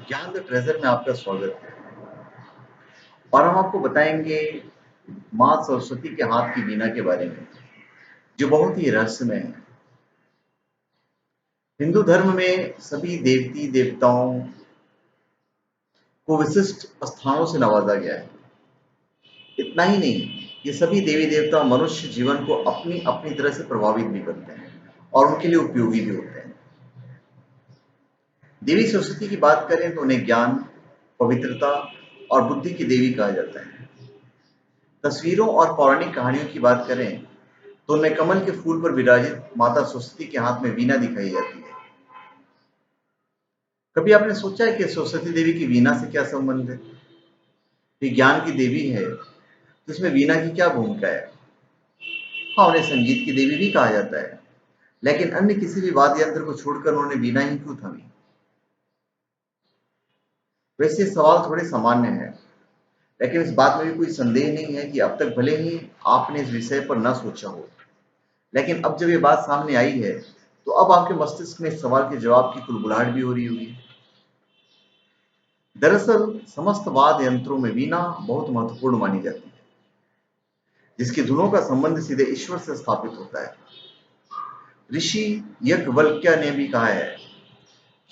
ज्ञान the treasure में आपका स्वागत है। और हम आपको बताएंगे माँ सरस्वती के हाथ की वीणा के बारे में, जो बहुत ही रहस्यमय है। हिंदू धर्म में सभी देवती देवताओं को विशिष्ट स्थानों से नवाजा गया है। इतना ही नहीं, ये सभी देवी देवता मनुष्य जीवन को अपनी अपनी तरह से प्रभावित भी करते हैं और उनके लिए उपयोगी भी होते हैं। देवी सरस्वती की बात करें तो उन्हें ज्ञान, पवित्रता और बुद्धि की देवी कहा जाता है। तस्वीरों और पौराणिक कहानियों की बात करें तो उनमें कमल के फूल पर विराजित माता सरस्वती के हाथ में वीणा दिखाई जाती है। कभी आपने सोचा है कि सरस्वती देवी की वीणा से क्या संबंध है? ये ज्ञान की देवी है, तो इसमें वीणा की क्या भूमिका है? हाँ, उन्हें संगीत की देवी भी कहा जाता है, लेकिन अन्य किसी भी वाद्य यंत्र को छोड़कर उन्होंने वीणा ही क्यों थामी? वैसे ये सवाल थोड़े सामान्य हैं, लेकिन इस बात में भी कोई संदेह नहीं है कि अब तक भले ही आपने इस विषय पर न सोचा हो, लेकिन अब जब ये बात सामने आई है, तो अब आपके मस्तिष्क में इस सवाल के जवाब की कुलबुलाहट भी हो रही होगी। दरअसल समस्त वाद्य यंत्रों में वीणा बहुत महत्वपूर्ण मानी जाती है, जिसकी धुनों का संबंध सीधे ईश्वर से स्थापित होता है। ऋषि याज्ञवल्क्य ने भी कहा है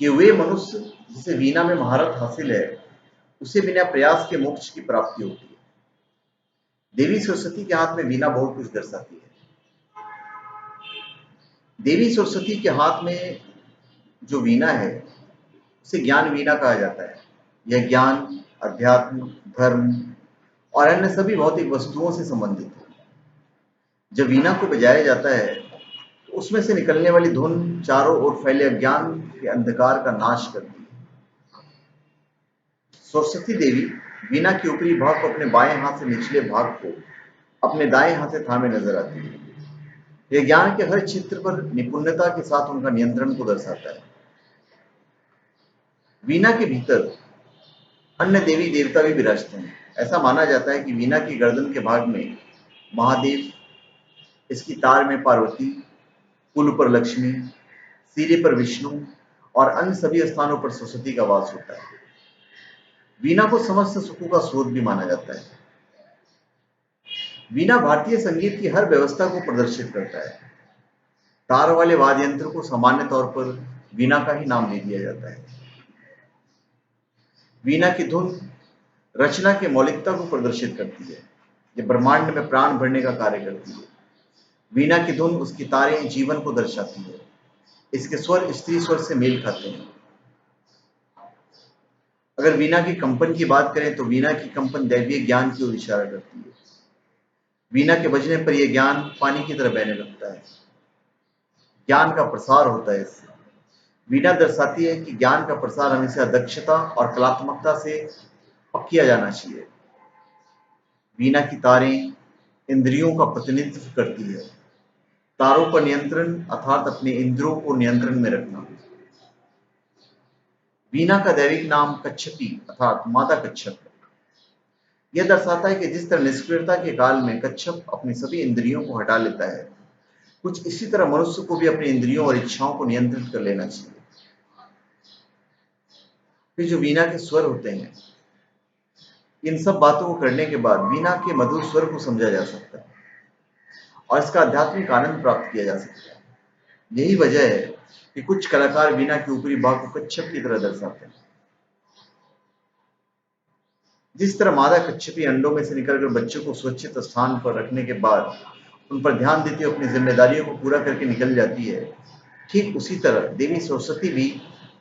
कि वे मनुष्य जिसे वीणा में महारत हासिल है, उसे बिना प्रयास के मोक्ष की प्राप्ति होती है। देवी सरस्वती के हाथ में वीणा बहुत कुछ दर्शाती है। देवी सरस्वती के हाथ में जो वीणा है, उसे ज्ञान वीणा कहा जाता है। यह ज्ञान, अध्यात्म, धर्म और अन्य सभी भौतिक वस्तुओं से संबंधित है। जब वीणा को बजाया जाता है, तो उसमें से निकलने वाली धुन चारों ओर फैले अज्ञान के अंधकार का नाश करती है। सरस्वती देवी वीणा के ऊपरी भाग को अपने बाएं हाथ से निचले भाग को अपने दाएं हाथ से थामे नजर आती है। यह ज्ञान के हर क्षेत्र पर निपुणता के साथ उनका नियंत्रण को दर्शाता है। वीणा के भीतर अन्य देवी देवता भी विराजते हैं। ऐसा माना जाता है कि वीणा की गर्दन के भाग में महादेव, इसकी तार में पार्वती, पुल पर लक्ष्मी, सिरे पर विष्णु और अन्य सभी स्थानों पर सरस्वती का वास होता है। वीणा को समस्त सुखों का स्रोत भी माना जाता है। वीणा भारतीय संगीत की हर व्यवस्था को प्रदर्शित करता है। तार वाले वाद्य यंत्र को सामान्य तौर पर वीणा का ही नाम दे दिया जाता है। वीणा की धुन रचना की मौलिकता को प्रदर्शित करती है। ये ब्रह्मांड में प्राण भरने का कार्य करती है। वीणा की धुन, उसकी तारें जीवन को दर्शाती है। इसके स्वर स्त्री स्वर से मेल खाते हैं। अगर वीणा की कंपन की बात करें तो वीणा की कंपन दैवीय ज्ञान की ओर इशारा करती है। वीणा के बजने पर यह ज्ञान पानी की तरह बहने लगता है। ज्ञान का प्रसार होता है इससे। वीणा दर्शाती है कि ज्ञान का प्रसार हमेशा दक्षता और कलात्मकता से किया जाना चाहिए। वीणा की तारें इंद्रियों का प्रतिनिधित्व करती है। तारों पर नियंत्रण अर्थात अपने इंद्रियों को नियंत्रण में रखना। वीणा का दैविक नाम कच्छपी अर्थात माता कच्छप है। यह दर्शाता है कि जिस तरह निष्क्रियता के काल में कच्छप अपनी सभी इंद्रियों को हटा लेता है, कुछ इसी तरह मनुष्य को भी अपनी इंद्रियों और इच्छाओं को नियंत्रित कर लेना चाहिए। फिर जो वीणा के स्वर होते हैं, इन सब बातों को करने के बाद वीणा के मधुर स्वर को समझा जा सकता है और इसका आध्यात्मिक आनंद प्राप्त किया जा सकता है। यही वजह है कि कुछ कलाकार वीणा के ऊपरी भाग को कच्छप की तरह दर्शाते हैं। जिस तरह मादा कच्छपी अंडों में से निकलकर बच्चों को सुरक्षित स्थान पर रखने के बाद उन पर ध्यान देते हुए अपनी जिम्मेदारियों को पूरा करके निकल जाती है, ठीक उसी तरह देवी सरस्वती भी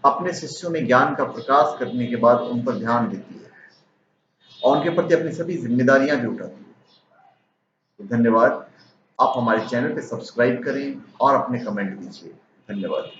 अपने शिष्यों में ज्ञान का प्रकाश करने के बाद उन पर ध्यान देती है और उनके प्रति अपनी सभी जिम्मेदारियां भी उठाती है। तो धन्यवाद। आप हमारे चैनल पे सब्सक्राइब करें और अपने कमेंट दीजिए। धन्यवाद।